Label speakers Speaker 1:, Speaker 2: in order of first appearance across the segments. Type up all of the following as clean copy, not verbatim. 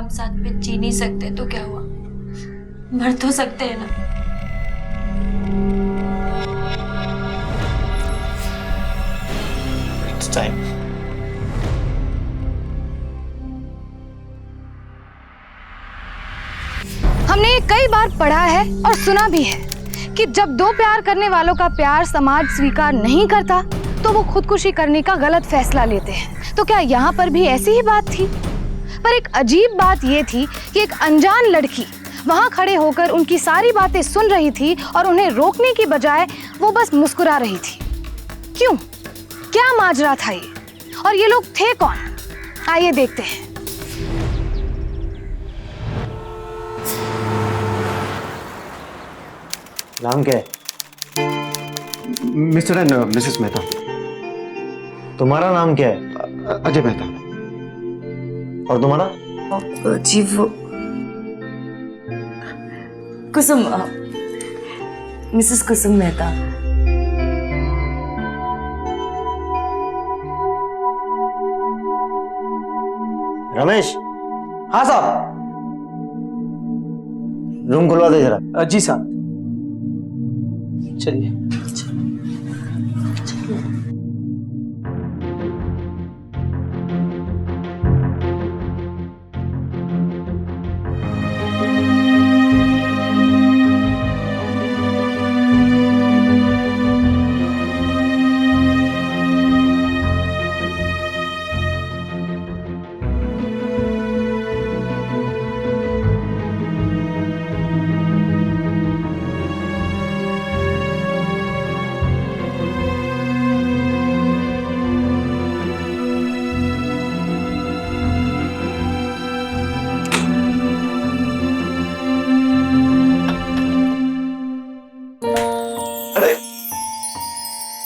Speaker 1: हम साथ में जी नहीं सकते तो क्या हुआ, मर तो सकते हैं ना।
Speaker 2: It's time.
Speaker 3: हमने ये कई बार पढ़ा है और सुना भी है कि जब दो प्यार करने वालों का प्यार समाज स्वीकार नहीं करता तो वो खुदकुशी करने का गलत फैसला लेते हैं। तो क्या यहाँ पर भी ऐसी ही बात थी? पर एक अजीब बात ये थी कि एक अनजान लड़की वहां खड़े होकर उनकी सारी बातें सुन रही थी और उन्हें रोकने की बजाय वो बस मुस्कुरा रही थी। क्यों? क्या माजरा था ये? और ये लोग थे कौन? आइए देखते हैं।
Speaker 2: नाम क्या है?
Speaker 4: Mister and Mrs Mehta.
Speaker 2: तुम्हारा नाम क्या है?
Speaker 4: अजय मेहता।
Speaker 2: और तुम्हारा?
Speaker 5: जी वो कुसुम, मिसेस कुसुम मेहता।
Speaker 2: रमेश,
Speaker 6: हाँ साहब।
Speaker 2: रूम खुलवा दे जरा।
Speaker 6: जी साहब, चलिए।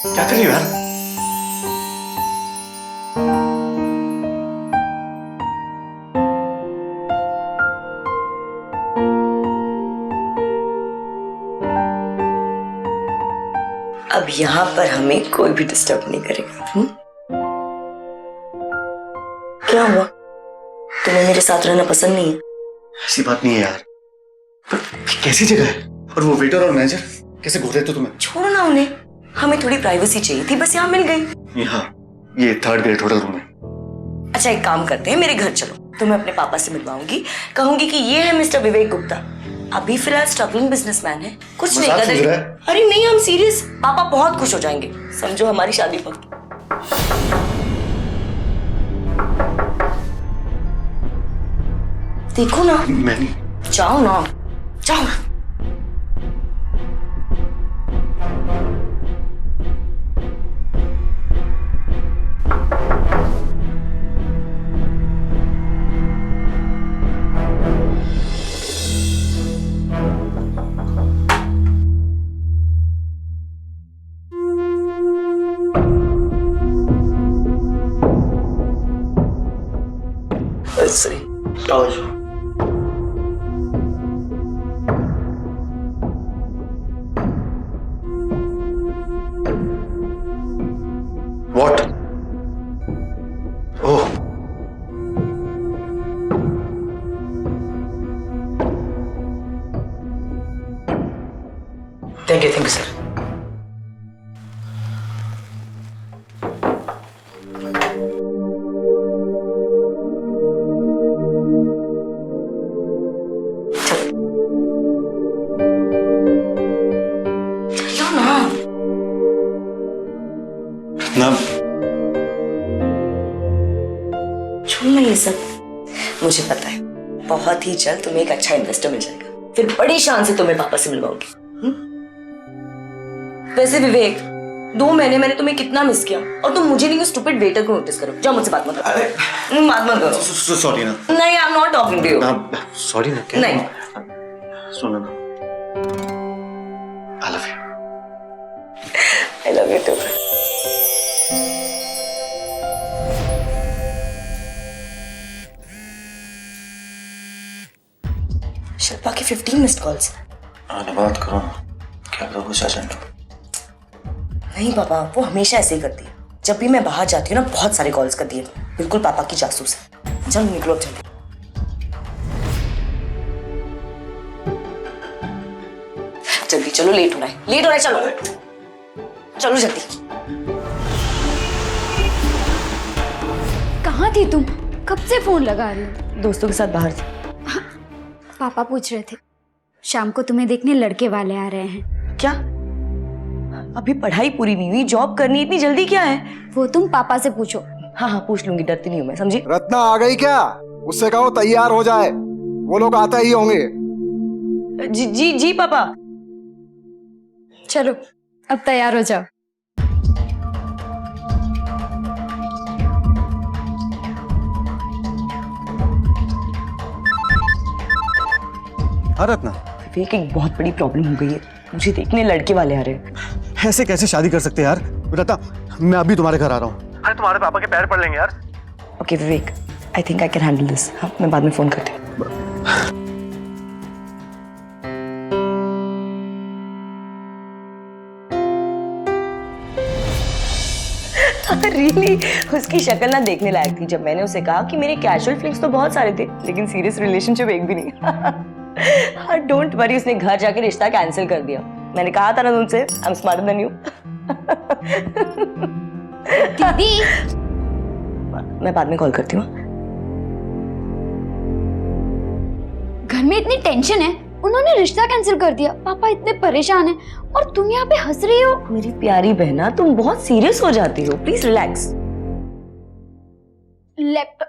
Speaker 4: क्या कर रही हो यार?
Speaker 5: अब यहाँ पर हमें कोई भी डिस्टर्ब नहीं करेगा। क्या हुआ? तुम्हें मेरे साथ रहना पसंद नहीं है?
Speaker 4: ऐसी बात नहीं है यार, पर कैसी जगह है? और वो वेटर और मैनेजर कैसे घूर रहे थे तुम्हें?
Speaker 5: छोड़ो ना उन्हें, हमें थोड़ी प्राइवेसी चाहिए थी, बस यहाँ मिल गई।
Speaker 4: यहाँ ये 3rd ग्रेड होटल रूम है।
Speaker 5: अच्छा एक काम करते हैं, मेरे घर चलो, तुम्हें अपने पापा से मिलवाऊंगी, कहूंगी कि ये है मिस्टर विवेक गुप्ता, अभी फिलहाल स्ट्रगलिंग बिजनेसमैन है, कुछ नहीं
Speaker 4: मजाक
Speaker 5: कर
Speaker 4: समझ रहा
Speaker 5: रहे।
Speaker 4: है?
Speaker 5: अरे नहीं, हम सीरियस, पापा बहुत खुश हो जाएंगे, समझो हमारी शादी पक्की। देखो ना,
Speaker 4: मैं नहीं।
Speaker 5: जाओ ना, जाओ।
Speaker 4: सही। What? Oh.
Speaker 6: Thank you sir.
Speaker 5: चलो ना।
Speaker 4: ना
Speaker 5: छोड़ो ना ये सब, मुझे पता है बहुत ही जल्द तुम्हें एक अच्छा इन्वेस्टर मिल जाएगा, फिर बड़ी शान से तुम्हें पापा से मिलवाओगे। वैसे विवेक, 2 महीने मैंने तुम्हें कितना मिस किया, और तुम मुझे नहीं उस स्टूपिड वेटर को नोटिस करो। जाओ मुझसे बात मत करो। बात मत करो।
Speaker 4: सॉरी ना।
Speaker 5: नहीं, I am not talking to you.
Speaker 4: Sorry ना। क्या?
Speaker 5: नहीं।
Speaker 4: सुनो ना, I love you.
Speaker 5: I love you too. Shilpa की 15 मिस्ड कॉल्स।
Speaker 4: आने बात करो ना, क्या करो कुछ एजेंट?
Speaker 5: नहीं पापा, वो हमेशा ऐसे ही करती है, जब भी मैं बाहर जाती हूँ ना बहुत सारे कॉल्स करती है, बिल्कुल पापा की जासूस है। चलो निकलो, चलो। जल्दी चलो, लेट हो रहा है, लेट हो रहा है, चलो चलो जल्दी।
Speaker 1: कहाँ थी तुम? कब से फोन लगा रही हो?
Speaker 5: दोस्तों के साथ बाहर थे।
Speaker 1: पापा पूछ रहे थे शाम को तुम्हें देखने लड़के वाले आ रहे हैं।
Speaker 5: क्या? अभी पढ़ाई पूरी नहीं हुई, जॉब करनी है, इतनी जल्दी क्या है?
Speaker 1: वो तुम पापा से पूछो।
Speaker 5: हाँ हाँ पूछ लूंगी, डरती नहीं हूँ मैं, समझी?
Speaker 7: रत्ना आ गई क्या? उससे कहो तैयार हो जाए, वो लोग आते ही होंगे।
Speaker 5: जी जी जी पापा।
Speaker 1: चलो अब तैयार हो जाओ।
Speaker 4: हाँ रत्ना,
Speaker 5: विवेक एक बहुत बड़ी प्रॉब्लम हो गई है, मुझे देखने लड़के वाले आ रहे हैं।
Speaker 4: ऐसे कैसे शादी कर सकते हैं यार? रत्ना, मैं अभी तुम्हारे घर आ रहा हूँ। अरे तुम्हारे पापा के पैर पड़ लेंगे यार।
Speaker 5: Okay Vivek, I think I can handle this. हाँ मैं बाद में फोन करती हूँ। रियली उसकी शक्ल ना देखने लायक थी। जब मैंने उसे कहा कि मेरे कैजुअल फीलिंग्स तो बहुत सारे थे लेकिन सीरियस रिलेशनशिप एक भी नहीं। डोंट वरी, उसने घर जाके रिश्ता कैंसिल कर दिया। मैंने कहा था ना तुमसे, I am smarter than you.
Speaker 1: दीदी
Speaker 5: मैं बाद में कॉल करती हूँ।
Speaker 1: घर में इतनी टेंशन है, उन्होंने रिश्ता कैंसिल कर दिया, पापा इतने परेशान हैं और तुम यहाँ पे हंस रही हो।
Speaker 5: मेरी प्यारी बहना, तुम बहुत सीरियस हो जाती हो, प्लीज रिलैक्स।
Speaker 1: लैपटॉप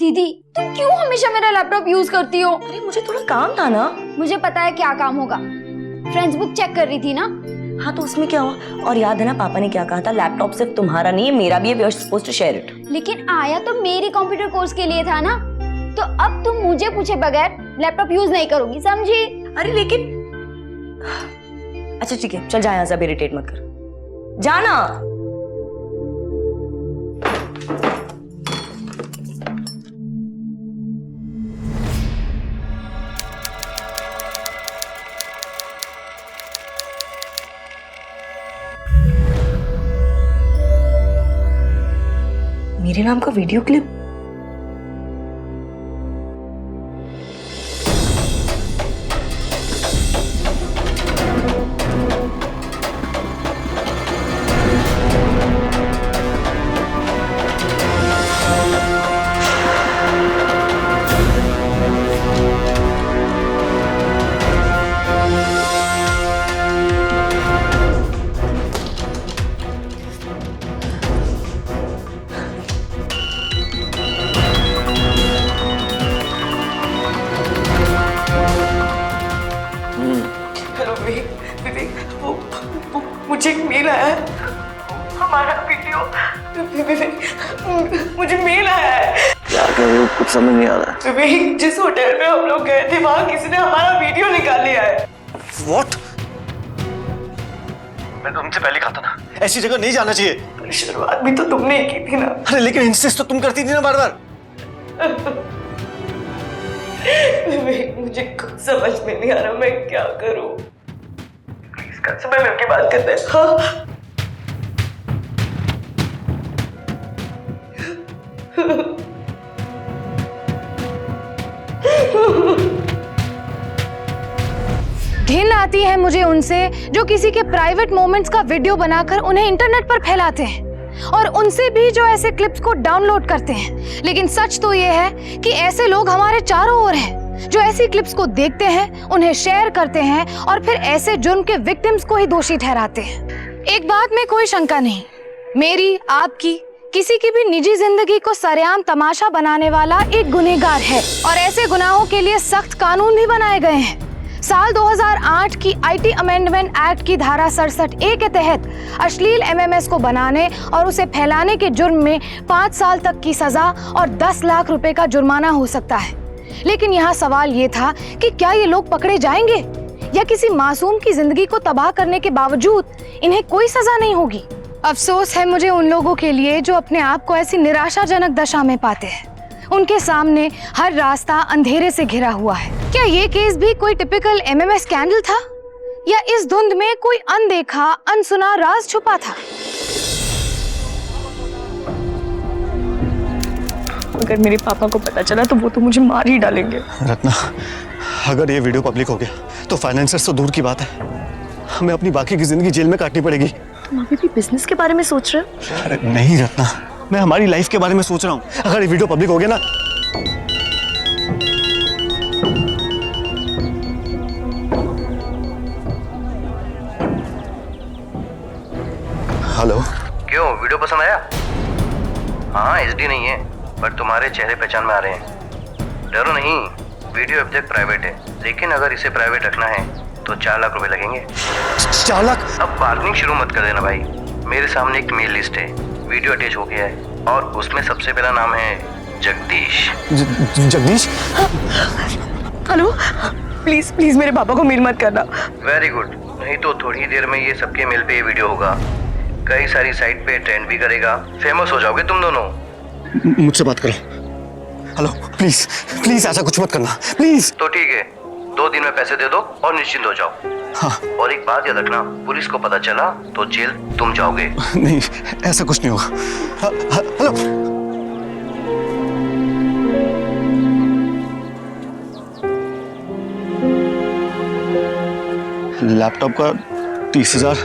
Speaker 1: दीदी, तुम क्यों हमेशा मेरा लैपटॉप यूज करती हो?
Speaker 5: अरे मुझे थोड़ा काम था ना।
Speaker 1: मुझे पता है क्या काम होगा, फ्रेंड्स बुक चेक कर रही थी ना।
Speaker 5: हाँ तो उसमें क्या हुआ? और याद है ना पापा ने क्या कहा था, लैपटॉप सिर्फ तुम्हारा नहीं है, मेरा भी है, we are supposed to share it.
Speaker 1: लेकिन आया तो मेरी कंप्यूटर कोर्स के लिए था ना, तो अब तुम मुझे पूछे बगैर लैपटॉप यूज नहीं करोगी, समझी?
Speaker 5: अरे लेकिन अच्छा ठीक है, चल जा यहाँ से, अब इरिटेट मत कर, जाना। मेरे नाम का वीडियो क्लिप? हेलो विवेक, वो मुझे एक मेल आया है, हमारा वीडियो। विवेक मुझे मेल आया है।
Speaker 2: क्या कर रहे हो? कुछ समझ नहीं आ रहा।
Speaker 5: विवेक जिस होटल में हम लोग गए थे वहाँ किसी ने हमारा वीडियो निकाल लिया है।
Speaker 4: What? मैं तुमसे पहले कहा था ना, ऐसी जगह नहीं जाना चाहिए।
Speaker 5: पर शुरुआत भी तो तुमने की थी ना।
Speaker 4: अरे लेकिन इंसिस्ट तो तुम करती थी ना बार बार।
Speaker 5: विवेक मुझे कुछ समझ में नहीं आ रहा, मैं क्या करूं? प्लीज कल सुबह मिलके बात करते हैं। हाँ?
Speaker 3: घिन आती है मुझे उनसे जो किसी के प्राइवेट मोमेंट्स का वीडियो बनाकर उन्हें इंटरनेट पर फैलाते हैं, और उनसे भी जो ऐसे क्लिप्स को डाउनलोड करते हैं। लेकिन सच तो ये है कि ऐसे लोग हमारे चारों ओर हैं जो ऐसी क्लिप्स को देखते हैं, उन्हें शेयर करते हैं और फिर ऐसे जुर्म के विक्टिम्स को ही दोषी ठहराते हैं। एक बात में कोई शंका नहीं, मेरी, आपकी, किसी की भी निजी जिंदगी को सरेआम तमाशा बनाने वाला एक गुनहगार है, और ऐसे गुनाहों के लिए सख्त कानून भी बनाए गए हैं। साल 2008 की आईटी अमेंडमेंट एक्ट की धारा 67A के तहत अश्लील एमएमएस को बनाने और उसे फैलाने के जुर्म में 5 साल तक की सजा और 10 लाख रुपए का जुर्माना हो सकता है। लेकिन यहाँ सवाल ये था कि क्या ये लोग पकड़े जाएंगे या किसी मासूम की जिंदगी को तबाह करने के बावजूद इन्हें कोई सजा नहीं होगी। अफसोस है मुझे उन लोगों के लिए जो अपने आप को ऐसी निराशाजनक दशा में पाते हैं। उनके सामने हर रास्ता अंधेरे से घिरा हुआ है। क्या ये केस भी कोई टिपिकल एमएमएस स्कैंडल था या इस धुंध में कोई अनदेखा अनसुना राज छुपा था?
Speaker 5: अगर मेरे पापा को पता चला तो वो तो मुझे मार ही डालेंगे।
Speaker 4: रत्ना, अगर ये वीडियो पब्लिक हो गया तो फाइनेंसर्स तो दूर की बात है, हमें अपनी बाकी की जिंदगी जेल में काटनी पड़ेगी।
Speaker 5: तुम अभी भी बिजनेस के बारे में सोच रहे हो?
Speaker 4: अरे नहीं रत्ना, मैं हमारी लाइफ के बारे में सोच रहा हूँ। अगर ये वीडियो पब्लिक हो गया ना। हेलो,
Speaker 8: क्यों, वीडियो पसंद आया? हाँ, एचडी नहीं है पर तुम्हारे चेहरे पहचान में आ रहे हैं। डरो नहीं, वीडियो अब तक प्राइवेट है, लेकिन अगर इसे प्राइवेट रखना है तो 4 लाख रुपए लगेंगे।
Speaker 4: 4 लाख?
Speaker 8: अब बार्गेनिंग शुरू मत कर देना भाई। मेरे सामने एक मेल लिस्ट है, वीडियो अटैच हो गया है और उसमें सबसे पहला नाम है Jagdish.
Speaker 4: Jagdish?
Speaker 5: Hello, please please मेरे पापा को मेल मत करना।
Speaker 8: वेरी गुड, नहीं तो थोड़ी देर में ये सबके मेल पे ये वीडियो होगा, कई सारी साइट पे ट्रेंड भी करेगा, फेमस हो जाओगे तुम दोनों।
Speaker 4: मुझसे बात करो। हेलो, प्लीज प्लीज ऐसा कुछ मत करना, प्लीज।
Speaker 8: तो ठीक है, 2 दिन में पैसे दे दो और निश्चिंत हो जाओ।
Speaker 4: हाँ।
Speaker 8: और एक बात याद रखना, पुलिस को पता चला तो जेल तुम जाओगे।
Speaker 4: नहीं, ऐसा कुछ नहीं होगा। हेलो, लैपटॉप का 30,000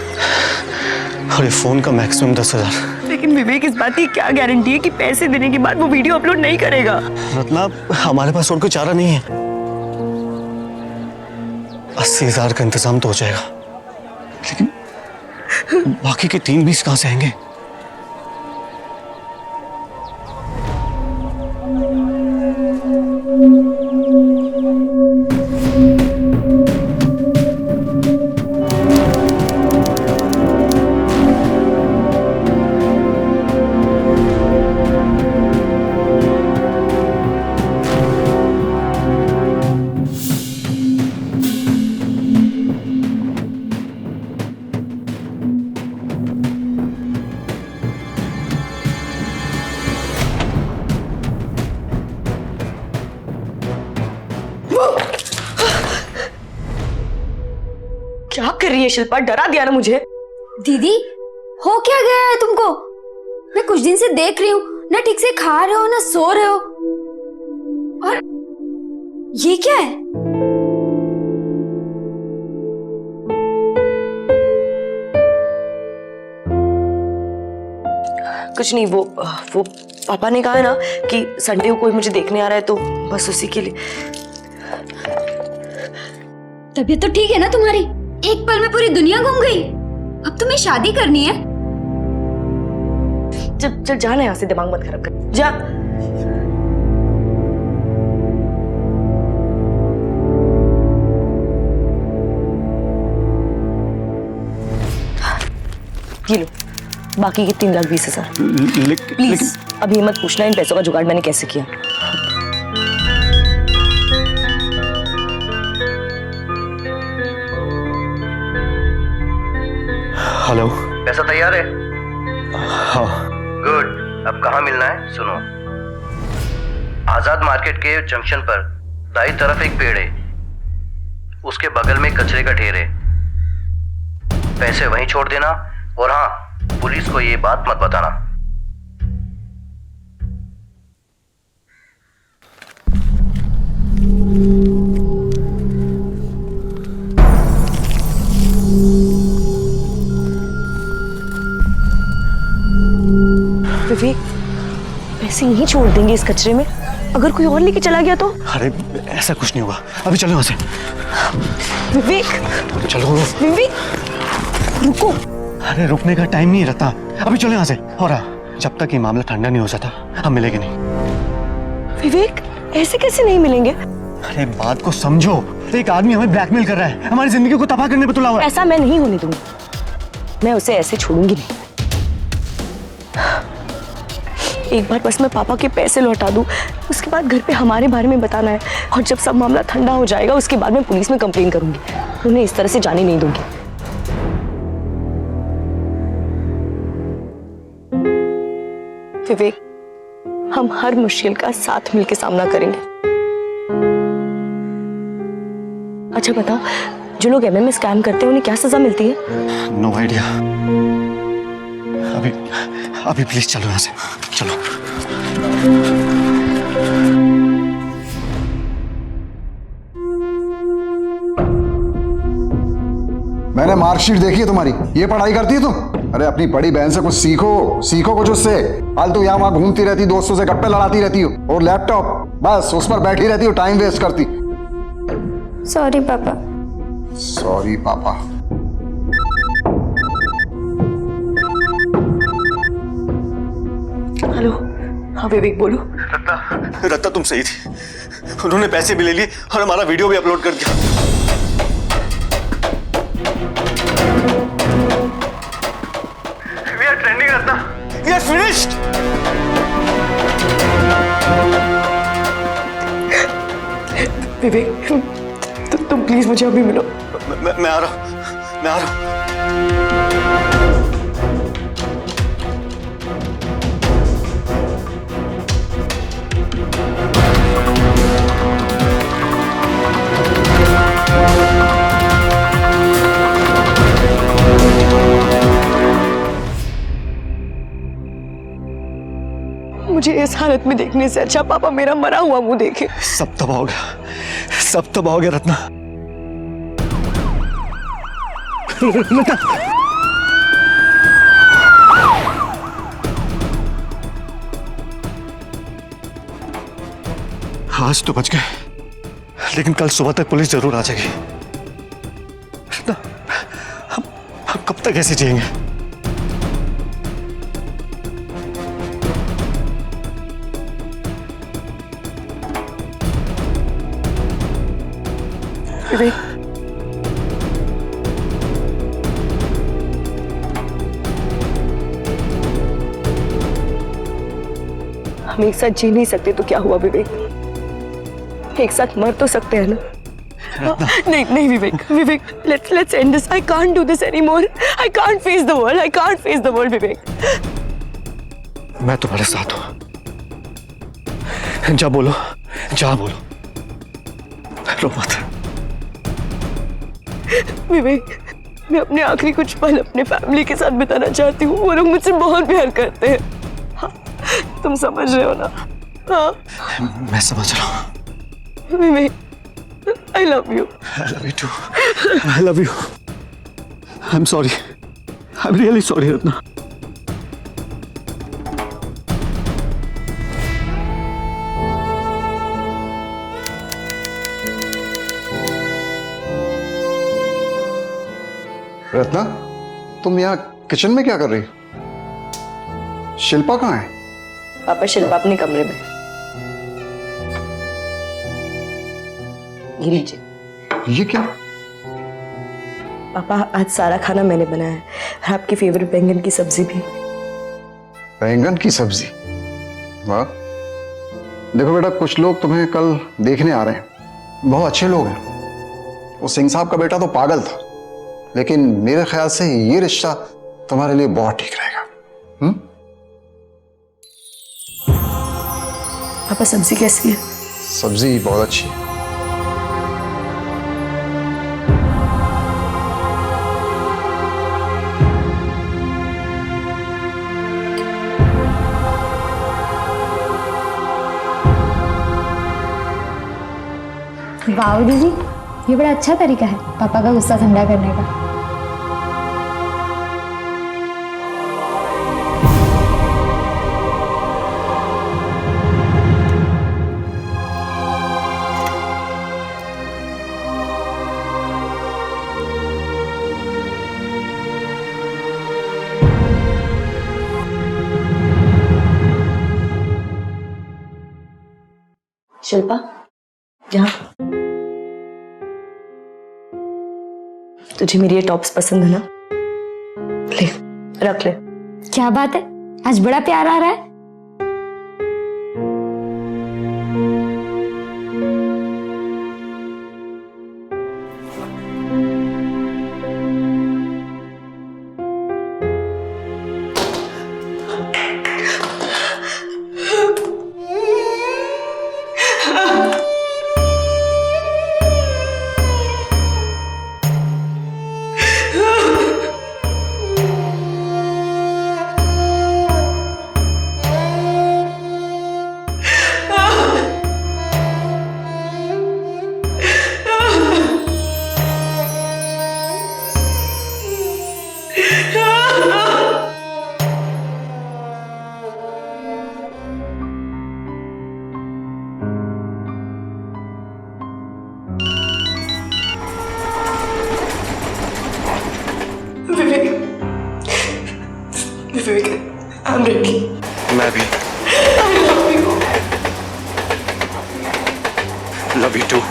Speaker 4: और ये फोन का मैक्सिमम 10,000।
Speaker 5: लेकिन विवेक, इस बात की क्या गारंटी है कि पैसे देने के बाद वो वीडियो अपलोड नहीं करेगा?
Speaker 4: रत्ना, हमारे पास और कोई चारा नहीं है। 80,000 का इंतजाम तो हो जाएगा, लेकिन बाकी के 3-20 कहां से आएंगे?
Speaker 5: क्या कर रही है शिल्पा? डरा दिया ना मुझे।
Speaker 1: दीदी, हो क्या गया है तुमको? मैं कुछ दिन से देख रही हूँ, ना ठीक से खा रहे हो ना सो रहे हो। और ये क्या है?
Speaker 5: कुछ नहीं, वो पापा ने कहा है ना कि संडे को कोई मुझे देखने आ रहा है, तो बस उसी के लिए।
Speaker 1: तबीयत तो ठीक है ना तुम्हारी? एक पल में पूरी दुनिया घूम गई। अब तुम्हें शादी करनी है?
Speaker 5: चल चल, जाना यहाँ से, दिमाग मत खराब कर, जा। ये लो, बाकी के 3,20,000। प्लीज अभी मत पूछना इन पैसों का जुगाड़ मैंने कैसे किया।
Speaker 4: हेलो।
Speaker 8: पैसा तैयार है?
Speaker 4: हाँ।
Speaker 8: गुड, अब कहाँ मिलना है सुनो। आजाद मार्केट के जंक्शन पर दाईं तरफ एक पेड़ है, उसके बगल में कचरे का ढेर है। पैसे वहीं छोड़ देना, और हाँ, पुलिस को ये बात मत बताना।
Speaker 5: विवेक, पैसे यहीं छोड़ देंगे इस कचरे में? अगर कोई और लेके चला गया तो?
Speaker 4: अरे ऐसा कुछ नहीं होगा, अभी चलो यहाँ से।
Speaker 5: विवेक,
Speaker 4: चलो।
Speaker 5: विवेक, रुको।
Speaker 4: अरे रुकने का टाइम नहीं रहता, अभी चलो यहाँ से। और जब तक ये मामला ठंडा नहीं हो जाता हम मिलेंगे नहीं।
Speaker 5: विवेक, ऐसे कैसे नहीं मिलेंगे?
Speaker 4: अरे बात को समझो, एक आदमी हमें ब्लैकमेल कर रहा है, हमारी जिंदगी को तबाह करने पे तुला हुआ है।
Speaker 5: ऐसा मैं नहीं होने दूंगी, मैं उसे ऐसे छोड़ूंगी नहीं। एक बार बस मैं पापा के पैसे लौटा दूं, उसके बाद घर पे हमारे बारे में बताना है, और जब सब मामला ठंडा हो जाएगा उसके बाद मैं पुलिस में कंप्लेन करूंगी। उन्हें इस तरह से जाने नहीं दूंगी। विवेक, हम हर मुश्किल का साथ मिलकर सामना करेंगे। अच्छा बता, जो लोग एमएमए स्कैम करते हैं उन्हें क्या सजा मिलती है?
Speaker 4: No idea. अभी प्लीज चलो यहाँ से, चलो।
Speaker 7: मैंने मार्कशीट देखी है तुम्हारी, ये पढ़ाई करती है तुम? अरे अपनी बड़ी बहन से कुछ सीखो, सीखो कुछ उससे। फालतू यहाँ वहां घूमती रहती, दोस्तों से गप्पे लड़ाती रहती हो, और लैपटॉप बस उस पर बैठी रहती हो, टाइम वेस्ट करती।
Speaker 1: सॉरी पापा।
Speaker 7: सॉरी पापा।
Speaker 5: हेलो, हाँ विवेक बोलो।
Speaker 4: रत्ता तुम सही थी, उन्होंने पैसे भी ले लिए और हमारा वीडियो भी अपलोड कर दिया। We are trending, Ratna. We are finished।
Speaker 5: विवेक तुम प्लीज मुझे अभी मिलो।
Speaker 4: मैं आ रहा हूँ, मैं आ रहा हूँ।
Speaker 5: मुझे इस हालत में देखने से अच्छा पापा मेरा मरा हुआ मुंह देखे।
Speaker 4: सब तबाह हो गया, सब तबाह हो गया रत्ना। आज तो बच गए, लेकिन कल सुबह तक पुलिस जरूर आ जाएगी। रत्ना, हम कब तक ऐसे जिएंगे?
Speaker 5: विवेक हम एक साथ जी नहीं सकते तो क्या हुआ विवेक? एक साथ मर तो सकते हैं ना? नहीं नहीं विवेक, विवेक let's end this. I can't do this anymore. I can't face the world. I can't face the world, विवेक।
Speaker 4: मैं तुम्हारे साथ हूं। जा बोलो, जा बोलो, रो मत।
Speaker 5: विवेक मैं अपने आखिरी कुछ पल अपने फैमिली के साथ बिताना चाहती हूँ। वो लोग मुझसे बहुत प्यार करते हैं। हाँ, तुम समझ रहे हो ना? हाँ
Speaker 4: मैं समझ रहा हूँ।
Speaker 5: विवेक, I love you.
Speaker 4: I love you too. I love you. I'm sorry. I'm really sorry, Ratna.
Speaker 7: Ratna, तुम यहाँ किचन में क्या कर रही हो? शिल्पा कहाँ है?
Speaker 5: पापा शिल्पा अपने कमरे में। ये लीजिए।
Speaker 7: ये क्या?
Speaker 5: पापा आज सारा खाना मैंने बनाया है और आपकी फेवरेट बैंगन की सब्जी भी।
Speaker 7: बैंगन की सब्जी? वाह। देखो बेटा, कुछ लोग तुम्हें कल देखने आ रहे हैं, बहुत अच्छे लोग हैं। वो सिंह साहब का बेटा तो पागल था, लेकिन मेरे ख्याल से ये रिश्ता तुम्हारे लिए बहुत ठीक रहेगा।
Speaker 5: पापा सब्जी कैसी है?
Speaker 7: सब्जी बहुत अच्छी है।
Speaker 9: वाह दीदी, ये बड़ा अच्छा तरीका है पापा का गुस्सा ठंडा करने का।
Speaker 5: शिल्पा, यहाँ तुझे मेरी ये टॉप्स पसंद है ना? ले, रख ले।
Speaker 9: क्या बात है, आज बड़ा प्यार आ रहा है।
Speaker 2: Vivek, I am ready.
Speaker 4: मैं भी
Speaker 2: I love you.
Speaker 4: Love you too.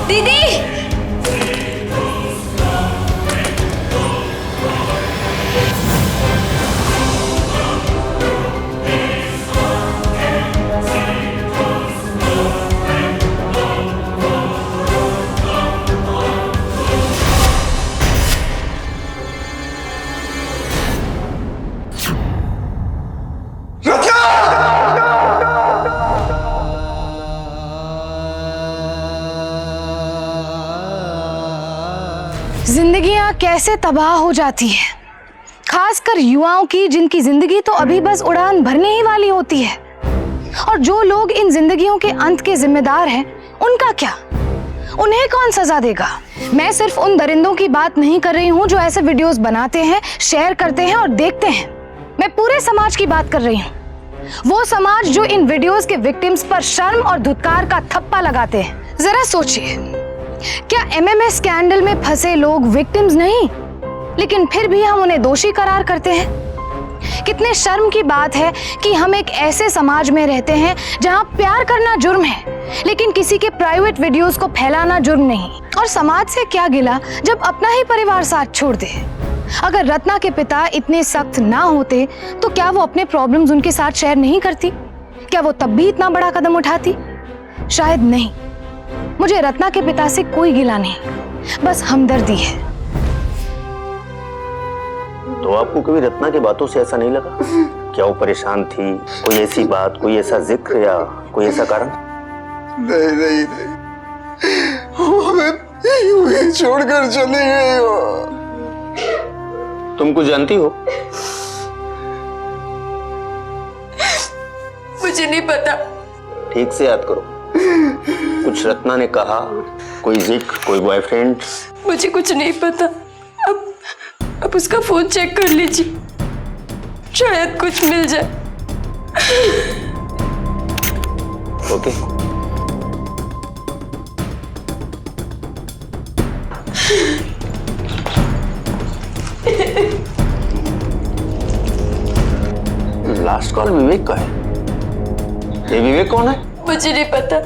Speaker 1: दीदी,
Speaker 3: जिंदगियां कैसे तबाह हो जाती हैं, खासकर युवाओं की, जिनकी जिंदगी तो अभी बस उड़ान भरने ही वाली होती है। और जो लोग इन जिंदगियों के अंत के जिम्मेदार हैं, उनका क्या? उन्हें कौन सजा देगा? मैं सिर्फ उन दरिंदों की बात नहीं कर रही हूँ जो ऐसे वीडियोस बनाते हैं, शेयर करते हैं और देखते हैं। मैं पूरे समाज की बात कर रही हूँ। वो समाज जो इन वीडियोस के विक्टिम्स पर शर्म और धुतकार का थप्पा लगाते हैं। जरा सोचिए, क्या एमएमएस स्कैंडल में फंसे लोग विक्टिम्स नहीं, लेकिन फिर भी हम उन्हें दोषी करार करते हैं? कितने शर्म की बात है कि हम एक ऐसे समाज में रहते हैं जहां प्यार करना जुर्म है, लेकिन किसी के प्राइवेट वीडियोस को फैलाना जुर्म नहीं। और समाज से क्या गिला जब अपना ही परिवार साथ छोड़ दे। अगर रत्ना के पिता इतने सख्त ना होते तो क्या वो अपने प्रॉब्लम्स उनके साथ शेयर नहीं करती? क्या वो तब भी इतना बड़ा कदम उठाती? शायद नहीं। मुझे रत्ना के पिता से कोई गिला नहीं, बस हमदर्दी है।
Speaker 10: तो आपको कभी रत्ना की बातों से ऐसा नहीं लगा? क्या वो परेशान थी? कोई ऐसी बात, कोई ऐसा जिक्र या कोई ऐसा कारण?
Speaker 7: नहीं नहीं नहीं, वो हमें यूं ही छोड़कर चली गई हो।
Speaker 10: तुम कुछ जानती हो?
Speaker 2: मुझे नहीं पता।
Speaker 10: ठीक से याद करो। कुछ रत्ना ने कहा? कोई जिक्र, कोई बॉयफ्रेंड?
Speaker 2: मुझे कुछ नहीं पता। अब उसका फोन चेक कर लीजिए, शायद कुछ मिल जाए।
Speaker 10: ओके। लास्ट कॉल विवेक का है। ये विवेक कौन है?
Speaker 2: मुझे नहीं पता।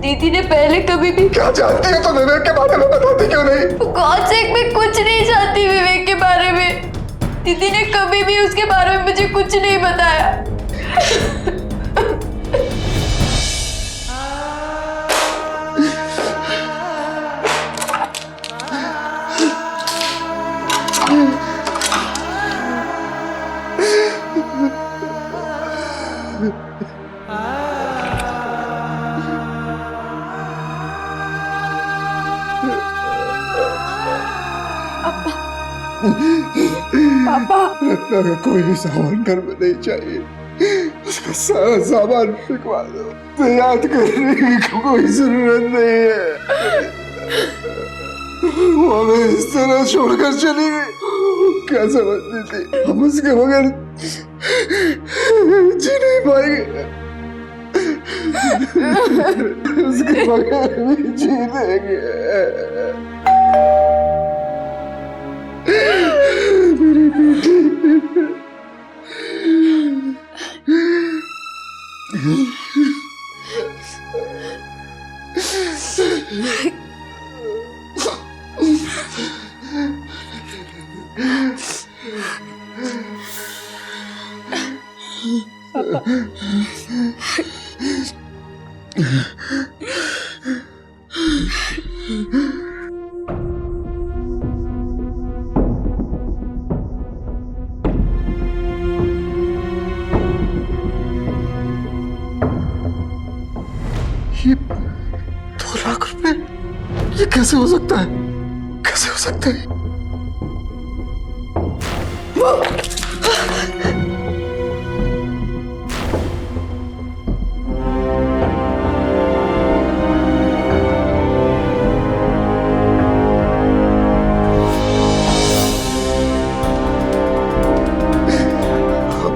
Speaker 2: दीदी ने पहले कभी भी।
Speaker 7: क्या जानती हो तुम विवेक के बारे में? बताती क्यों नहीं?
Speaker 2: गॉड सेक, मैं कुछ नहीं जानती विवेक के बारे में। दीदी ने कभी भी उसके बारे में मुझे कुछ नहीं बताया। पापा,
Speaker 7: रत्ना का कोई भी सामान घर में नहीं चाहिए। उसका सारा सामान फेंकवा दो। तो याद करने की कोई जरूरत नहीं है। वो हमें इस तरह छोड़कर चली गई। क्या समझती थी हम उसके बगैर जी नहीं पाएंगे? उसके बगैर भी जी लेंगे। मेरी बेटी। ये 2 लाख रुपए, ये कैसे हो सकता है? कैसे हो सकता है?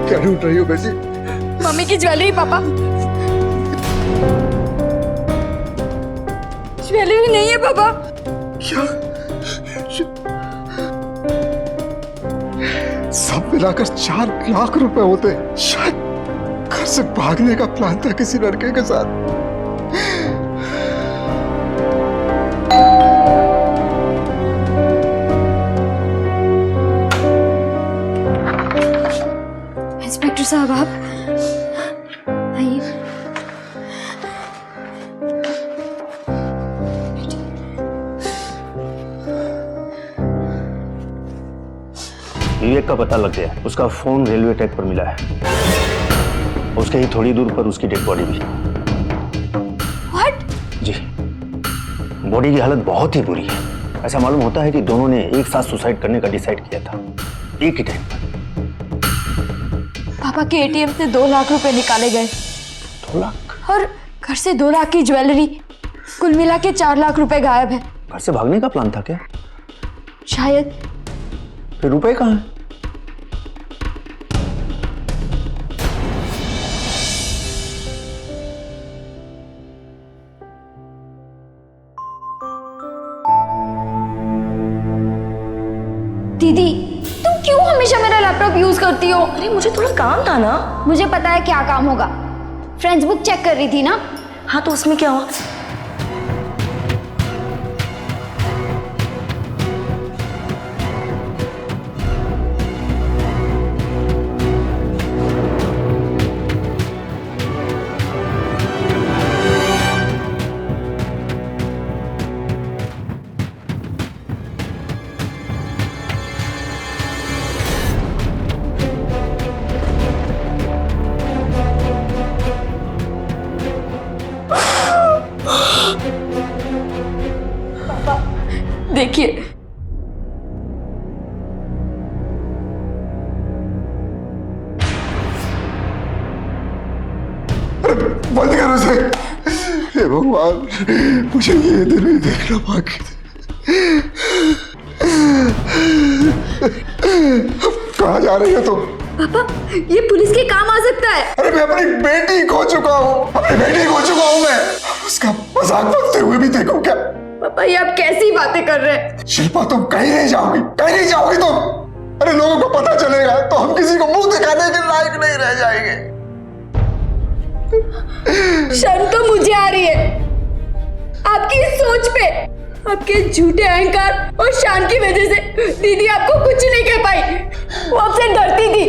Speaker 7: क्या ढूंढ रही हो बेटी?
Speaker 2: मम्मी की ज्वेलरी पापा। ज्वेलरी नहीं है पापा।
Speaker 7: क्या? सब मिलाकर 4 लाख रुपए होते। शायद घर से भागने का प्लान था किसी लड़के के साथ।
Speaker 1: इंस्पेक्टर साहब आप आइए।
Speaker 10: विवेक का पता लग गया। उसका फोन रेलवे ट्रैक पर मिला है। उसके ही थोड़ी दूर पर उसकी डेड बॉडी भी।
Speaker 1: What?
Speaker 10: जी, बॉडी की हालत बहुत ही बुरी है। ऐसा मालूम होता है कि दोनों ने एक साथ सुसाइड करने का डिसाइड किया था, एक ही टाइम पर।
Speaker 2: पापा के एटीएम से 2 लाख रुपए निकाले गए
Speaker 10: 2 लाख?
Speaker 2: और घर से 2 लाख की ज्वेलरी, कुल मिला के 4 लाख रुपए गायब है।
Speaker 10: घर से भागने का प्लान था क्या?
Speaker 2: शायद।
Speaker 10: फिर रुपए कहाँ हैं?
Speaker 1: दीदी तुम क्यों हमेशा मेरा लैपटॉप यूज करती हो?
Speaker 5: अरे मुझे थोड़ा काम था ना।
Speaker 1: मुझे पता है क्या काम होगा। फ्रेंड्स बुक चेक कर रही थी ना।
Speaker 5: हाँ तो उसमें क्या हुआ?
Speaker 2: देखिए,
Speaker 7: बंद करो इसे। हे भगवान, मुझे ये दिन ही देखना बाकी था। कहाँ जा रही हो तुम?
Speaker 2: पापा ये पुलिस के काम आ सकता है।
Speaker 7: अरे मैं अपनी बेटी खो चुका हूँ, अपनी बेटी खो चुका हूँ मैं। उसका मजाक बनते हुए भी देखो क्या?
Speaker 2: पापा ये आप कैसी बातें कर रहे हैं?
Speaker 7: शिल्पा तुम कहीं नहीं जाओगी, कहीं नहीं जाओगी तुम। अरे लोगों को पता चलेगा तो हम किसी को मुंह दिखाने के लायक नहीं रह जाएंगे।
Speaker 2: शर्म तो मुझे आ रही है आपकी इस सोच पे। आपके झूठे अहंकार और शान की वजह से दीदी आपको कुछ नहीं कह पाई। वो आपसे डरती थी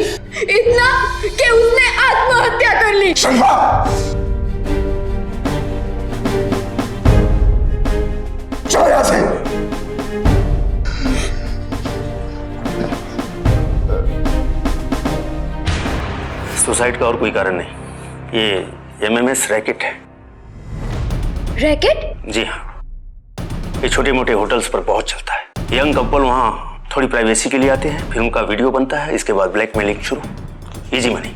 Speaker 2: इतना कि उसने आत्महत्या कर ली।
Speaker 7: शिल्पा चलो यहाँ से।
Speaker 10: सुसाइड का और कोई कारण नहीं, ये MMS रैकेट है।
Speaker 1: रैकेट?
Speaker 10: जी हाँ, ये छोटे मोटे होटल्स पर बहुत चलता है। यंग कपल वहाँ थोड़ी प्राइवेसी के लिए आते हैं, फिर उनका वीडियो बनता है, इसके बाद ब्लैकमेलिंग शुरू, इजी मनी।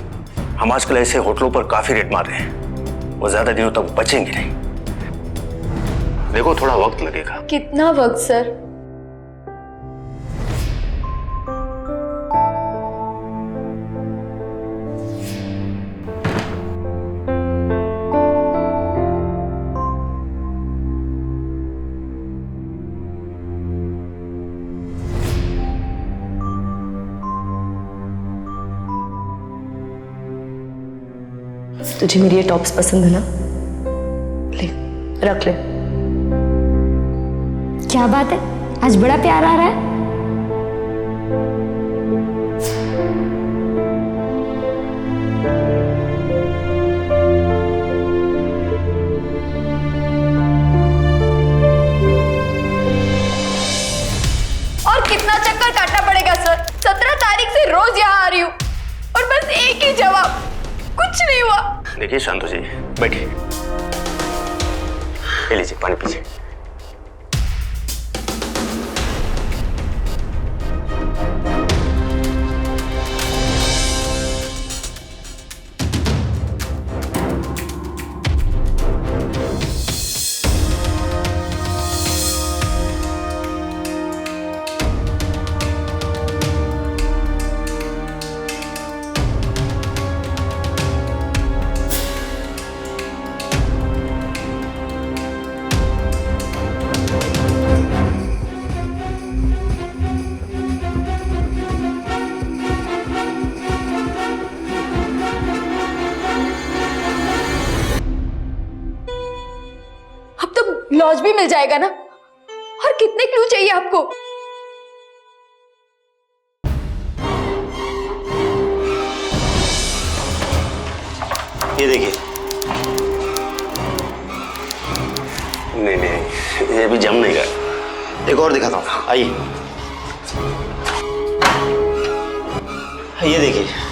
Speaker 10: हम आजकल ऐसे होटलों पर काफी रेट मार रहे हैं, वो ज्यादा दिनों तक बचेंगे नहीं। देखो थोड़ा वक्त लगेगा।
Speaker 2: कितना वक्त सर?
Speaker 5: तुझे मेरी ये टॉप्स पसंद है ना? ले रख ले।
Speaker 1: क्या बात है, आज बड़ा प्यार आ रहा है।
Speaker 2: और कितना चक्कर काटना पड़ेगा सर? 17 तारीख से रोज यहाँ आ रही हूँ और बस एक ही जवाब, कुछ नहीं हुआ।
Speaker 10: देखिए शांतु जी, बैठिए। ये लीजिए पानी पीजिए।
Speaker 2: लॉज भी मिल जाएगा ना? और कितने क्लू चाहिए आपको?
Speaker 10: ये देखिए। नहीं नहीं, ये भी जम नहीं रहा। एक और दिखाता हूँ, आइए। ये देखिए।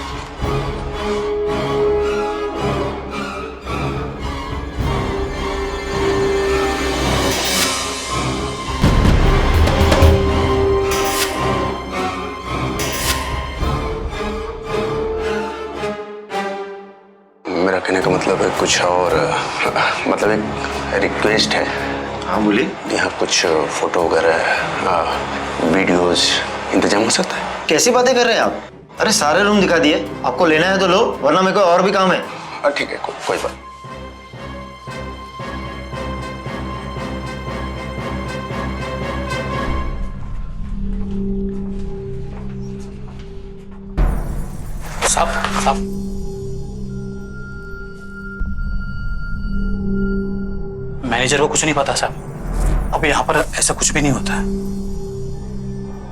Speaker 10: मेरा कहने का मतलब है कुछ और, मतलब एक रिक्वेस्ट है। हाँ बोलिए। यहाँ कुछ फोटो वगैरह वीडियोस इंतजाम हो सकता है?
Speaker 6: कैसी बातें कर रहे हैं आप? अरे सारे रूम दिखा दिए, आपको लेना है तो लो, वरना मेरे को और भी काम है।
Speaker 10: ठीक है, कोई बात।
Speaker 11: साहब मैनेजर को कुछ नहीं पता साहब। अब यहाँ पर ऐसा कुछ भी नहीं होता है।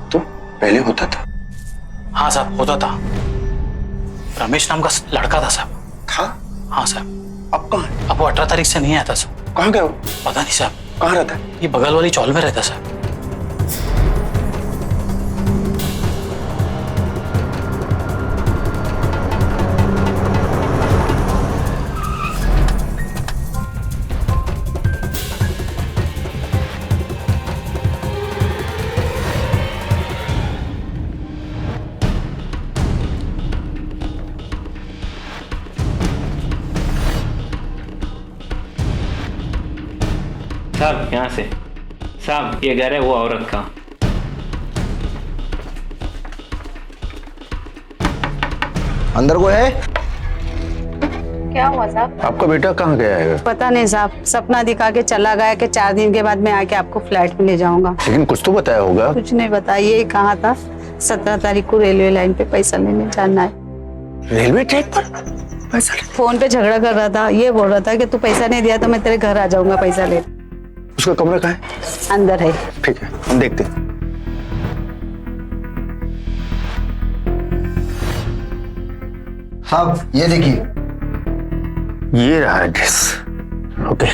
Speaker 10: तो पहले होता था?
Speaker 11: हाँ साहब, होता था। रमेश नाम का लड़का था साहब।
Speaker 10: था?
Speaker 11: हाँ साहब।
Speaker 10: अब कहाँ है?
Speaker 11: अब वो 18 तारीख से नहीं आता साहब।
Speaker 10: कहाँ गया वो?
Speaker 11: पता नहीं साहब।
Speaker 10: कहाँ रहता है?
Speaker 11: ये बगल वाली चौल में रहता साहब।
Speaker 12: साहब यहाँ से। साहब ये घर है वो औरत का।
Speaker 6: अंदर को है?
Speaker 13: क्या हुआ साहब?
Speaker 10: आपका बेटा कहाँ गया है?
Speaker 13: पता नहीं साहब, सपना दिखा के चला गया कि 4 दिन के बाद मैं आके आपको फ्लैट में ले जाऊंगा।
Speaker 10: लेकिन कुछ तो बताया होगा।
Speaker 13: कुछ नहीं बताया, यही कहा था 17 तारीख को रेलवे लाइन पे पैसा लेने जाना है।
Speaker 10: रेलवे ट्रैक पर पैसा?
Speaker 13: फोन पे झगड़ा कर रहा था, ये बोल रहा था कि तू पैसा नहीं दिया तो मैं तेरे घर आ जाऊंगा पैसा ले।
Speaker 10: उसका कमरा कहाँ है?
Speaker 13: अंदर है।
Speaker 10: ठीक है, हम देखते हैं।
Speaker 6: साहब ये देखिए।
Speaker 10: ये रहा एड्रेस। ओके।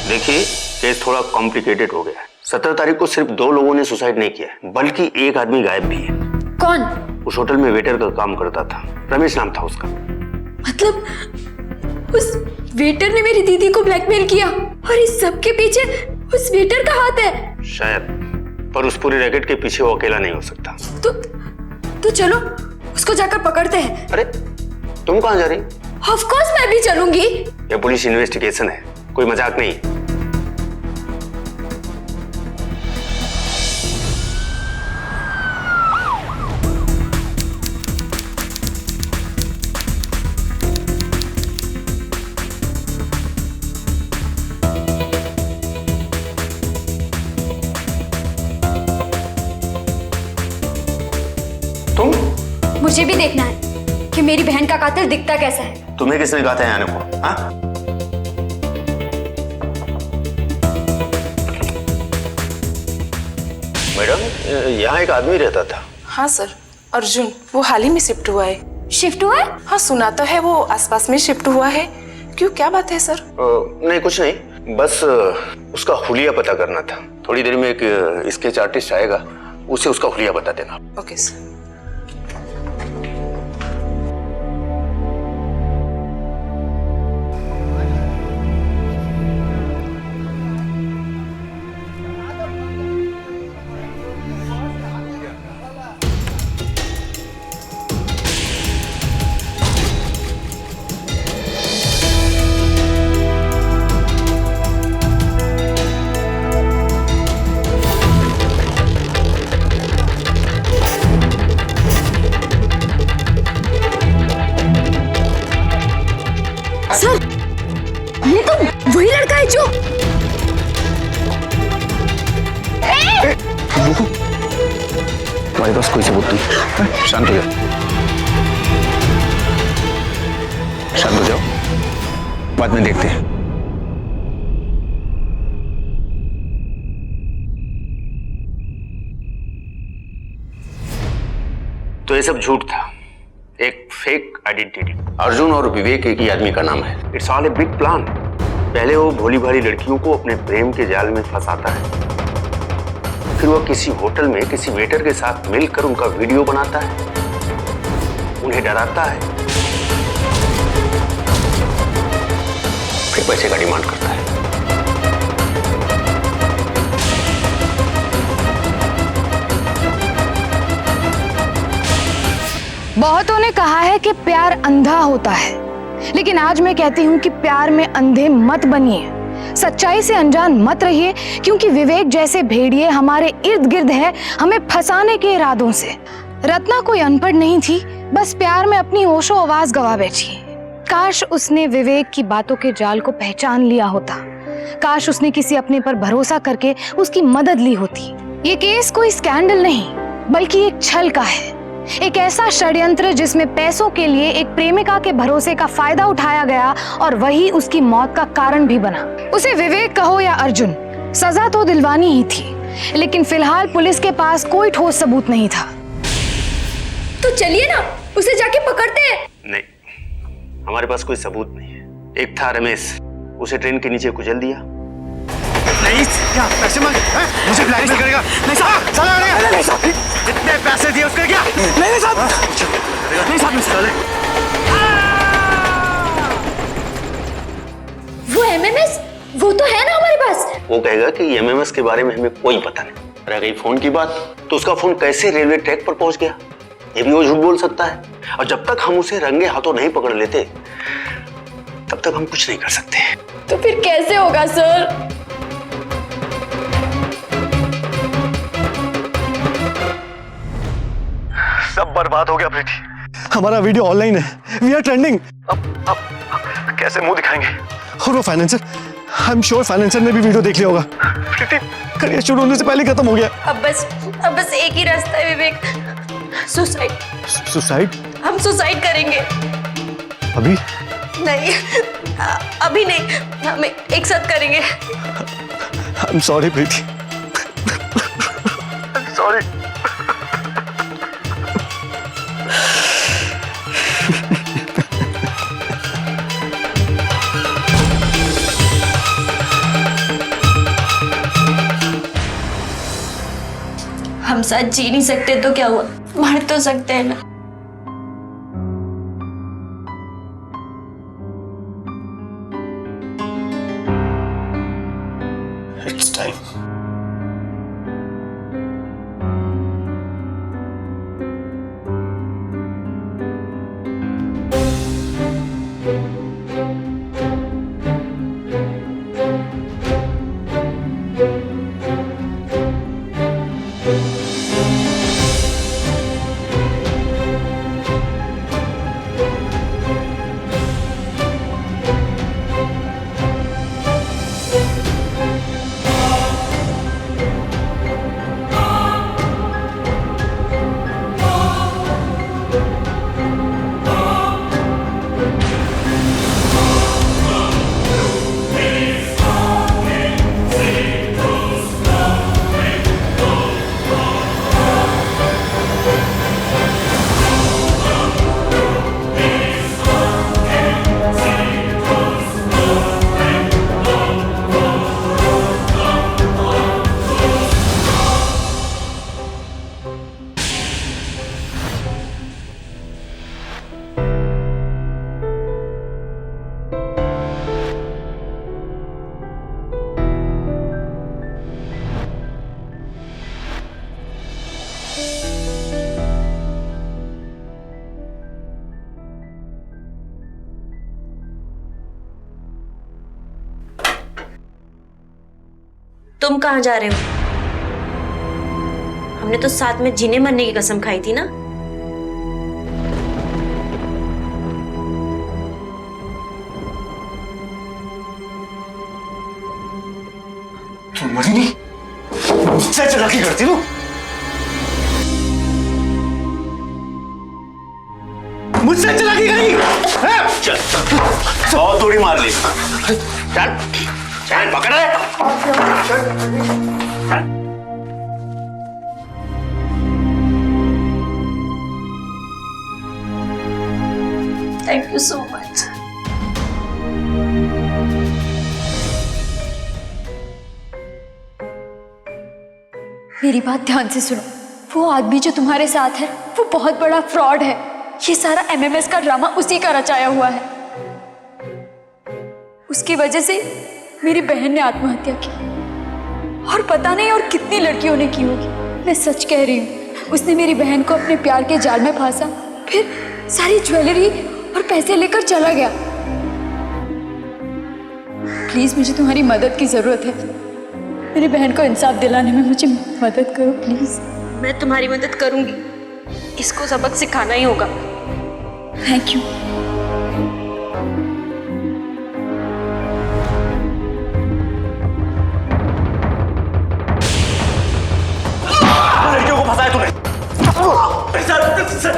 Speaker 10: देखिए केस थोड़ा कॉम्प्लिकेटेड हो गया है। 17 तारीख को सिर्फ 2 लोगों ने सुसाइड नहीं किया, बल्कि एक आदमी गायब भी है।
Speaker 1: कौन?
Speaker 10: उस होटल में वेटर का काम करता था, रमेश नाम था उसका।
Speaker 2: मतलब उस वेटर ने मेरी दीदी को ब्लैकमेल किया और इस सब के पीछे उस वेटर का हाथ है?
Speaker 10: शायद, पर उस पूरे रैकेट के पीछे वो अकेला नहीं हो सकता।
Speaker 2: तो चलो उसको जाकर पकड़ते हैं।
Speaker 10: अरे तुम कहाँ जा रही?
Speaker 2: ऑफ कोर्स मैं भी चलूंगी।
Speaker 10: ये पुलिस इन्वेस्टिगेशन है, कोई मजाक नहीं।
Speaker 1: मुझे भी देखना है कि मेरी बहन का कातिल दिखता कैसा है।
Speaker 10: तुम्हें किसने कहा था आने को? हाँ? मैडम यहाँ एक आदमी रहता था।
Speaker 14: हाँ सर, अर्जुन। वो हाल ही में शिफ्ट हुआ है।
Speaker 1: शिफ्ट हुआ है?
Speaker 14: हाँ सुना तो है वो आसपास में शिफ्ट हुआ है। क्यों, क्या बात है सर?
Speaker 10: नहीं कुछ नहीं, बस उसका हुलिया पता करना था। थोड़ी देर में एक स्केच आर्टिस्ट आएगा, उसे उसका हुलिया बता देना।
Speaker 14: Okay sir.
Speaker 10: मेरे पास कोई सबूत नहीं। शांत हो जाओ, शांत हो जाओ, बाद में देखते हैं। तो ये सब झूठ था, एक फेक आइडेंटिटी। अर्जुन और विवेक एक ही आदमी का नाम है। It's all a big plan. पहले वो भोली भाली लड़कियों को अपने प्रेम के जाल में फंसाता है, फिर वो किसी होटल में किसी वेटर के साथ मिलकर उनका वीडियो बनाता है, उन्हें डराता है, फिर पैसे का डिमांड करता है।
Speaker 3: बहुतों ने कहा है कि प्यार अंधा होता है, लेकिन आज मैं कहती हूँ कि प्यार में अंधे मत बनिए, सच्चाई से अनजान मत रहिए, क्योंकि विवेक जैसे भेड़िए हमारे इर्द गिर्द है, हमें फंसाने के इरादों से। रत्ना कोई अनपढ़ नहीं थी, बस प्यार में अपनी होशो आवाज गवा बैठी। काश उसने विवेक की बातों के जाल को पहचान लिया होता, काश उसने किसी अपने पर भरोसा करके उसकी मदद ली होती। ये केस कोई स्कैंडल नहीं, बल्कि एक छल का है, एक ऐसा षड्यंत्र जिसमें पैसों के लिए एक प्रेमिका के भरोसे का फायदा उठाया गया और वही उसकी मौत का कारण भी बना। उसे विवेक कहो या अर्जुन, सजा तो दिलवानी ही थी, लेकिन फिलहाल पुलिस के पास कोई ठोस सबूत नहीं था।
Speaker 2: तो चलिए ना, उसे जाके पकड़ते हैं।
Speaker 10: नहीं, हमारे पास कोई सबूत नहीं है। एक था रमेश, उसे ट्रेन के नीचे कुचल दिया।
Speaker 4: नहीं, क्या पैसे मांगे? मुझे ब्लैकमेल करेगा? नहीं साहब, साला करेगा? नहीं साहब, जितने पैसे दिए उसके क्या? नहीं साहब, नहीं साहब, साले।
Speaker 1: वो एमएमएस, वो तो है ना हमारे पास।
Speaker 10: वो कहेगा कि एमएमएस के बारे में हमें कोई पता नहीं। रह गई फोन की बात, तो उसका फोन कैसे रेलवे ट्रैक पर पहुंच गया, ये भी वो झूठ बोल सकता है। और जब तक हम उसे रंगे हाथों नहीं पकड़ लेते, तब तक हम कुछ नहीं कर सकते।
Speaker 2: तो फिर कैसे होगा सर?
Speaker 4: सब बर्बाद हो गया प्रीति, हमारा वीडियो ऑनलाइन है, वी आर ट्रेंडिंग। अब कैसे मुंह दिखाएंगे? और वो financer, I am sure financer ने भी वीडियो देख लिया होगा। प्रीति, करियर शुरू होने से पहले खत्म हो गया।
Speaker 2: अब बस एक ही रास्ता है विवेक, सुसाइड।
Speaker 4: सुसाइड?
Speaker 2: हम सुसाइड करेंगे।
Speaker 4: अभी?
Speaker 2: नहीं, अभी नहीं, हम एक साथ करेंगे।
Speaker 4: I am sorry Preeti, I am sorry.
Speaker 2: हम साथ जी नहीं सकते तो क्या हुआ, मर तो सकते हैं ना।
Speaker 4: It's time.
Speaker 2: तुम कहाँ जा रहे हो? हमने तो साथ में जीने मरने की कसम खाई थी ना।
Speaker 4: तुम मरी नहीं, मुझसे चलाकी करती तू।
Speaker 10: मुझसे चला के गई। चल बहुत थोड़ी मार ली। चल चल पकड़।
Speaker 1: Thank you so much. मेरी बात ध्यान से सुनो। वो आदमी जो तुम्हारे साथ है वो बहुत बड़ा फ्रॉड है। ये सारा एमएमएस का ड्रामा उसी का रचाया हुआ है। उसकी वजह से मेरी बहन ने आत्महत्या की और पता नहीं और कितनी लड़कियों ने की होगी। मैं सच कह रही हूँ, उसने मेरी बहन को अपने प्यार के जाल में फांसा, फिर सारी ज्वेलरी और पैसे लेकर चला गया। प्लीज मुझे तुम्हारी मदद की जरूरत है। मेरी बहन को इंसाफ दिलाने में मुझे मदद करो प्लीज।
Speaker 2: मैं तुम्हारी मदद करूंगी, इसको सबक सिखाना ही होगा।
Speaker 1: Thank you.
Speaker 10: लड़कियों को फंसाया तूने।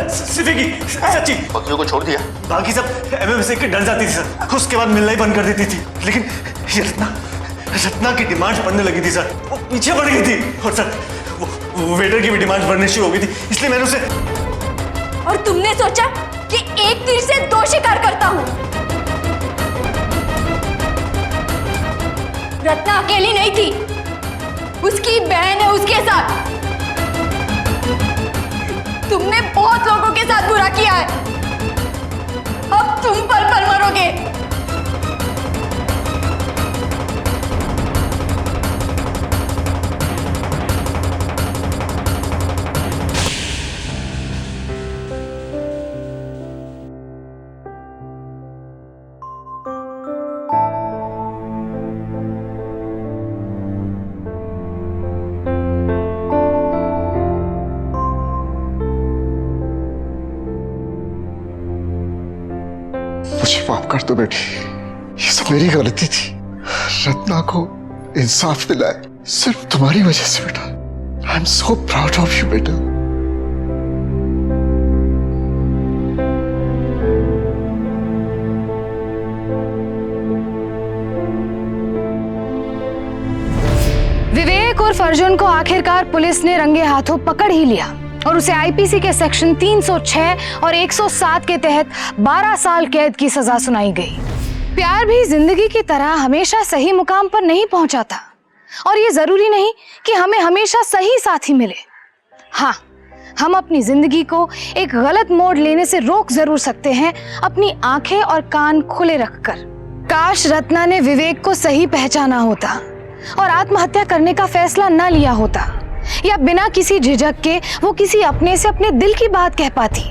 Speaker 10: सिद्दीकी सच्ची बकरियों को छोड़ दिया, बाकी सब एमएमएस के डर जाती थी सर। उसके बाद मिलना ही बंद कर देती थी। लेकिन ये रत्ना की डिमांड बढ़ने लगी थी सर। वो पीछे बढ़ गई थी और सर वो वेटर की भी डिमांड बढ़नी शुरू हो गई थी, इसलिए मैंने उसे।
Speaker 1: और तुमने सोचा कि एक तीर से दो शिकार करता हूं। रत्ना अकेली नहीं थी, उसकी बहन है उसके साथ। तुमने बहुत लोगों के साथ बुरा किया है, अब तुम पल पल मरोगे।
Speaker 7: मुझे माफ कर दो बेटी, ये सब मेरी गलती थी। रत्ना को इंसाफ मिला है सिर्फ तुम्हारी वजह से बेटा। I am so proud of you बेटा।
Speaker 3: विवेक और फर्जून को आखिरकार पुलिस ने रंगे हाथों पकड़ ही लिया और उसे आईपीसी के सेक्शन 306 और 107 के तहत 12 साल कैद की सजा सुनाई गई। प्यार भी जिंदगी की तरह हमेशा सही मुकाम पर नहीं पहुंचा था और ये जरूरी नहीं कि हमें हमेशा सही साथी मिले। हाँ, हम अपनी जिंदगी को एक गलत मोड़ लेने से रोक जरूर सकते हैं, अपनी आंखें और कान खुले रखकर। काश रत्ना ने विवेक को सही पहचाना होता और आत्महत्या करने का फैसला न लिया होता, या बिना किसी झिझक के वो किसी अपने से अपने दिल की बात कह पाती।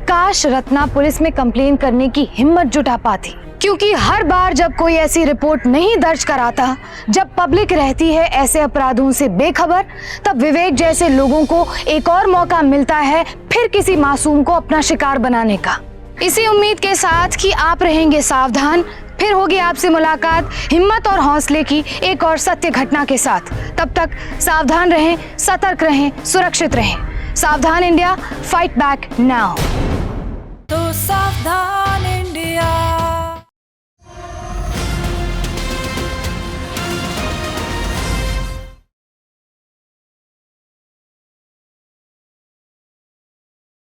Speaker 3: काश रत्ना पुलिस में कंप्लेन करने की हिम्मत जुटा पाती, क्योंकि हर बार जब कोई ऐसी रिपोर्ट नहीं दर्ज कराता, जब पब्लिक रहती है ऐसे अपराधों से बेखबर, तब विवेक जैसे लोगों को एक और मौका मिलता है फिर किसी मासूम को अपना शिकार बनाने का। इसी उम्मीद के साथ कि आप रहेंगे सावधान, फिर होगी आपसे मुलाकात हिम्मत और हौसले की एक और सत्य घटना के साथ। तब तक सावधान रहें, सतर्क रहें, सुरक्षित रहें। सावधान इंडिया, फाइट बैक नाउ।
Speaker 2: तो सावधान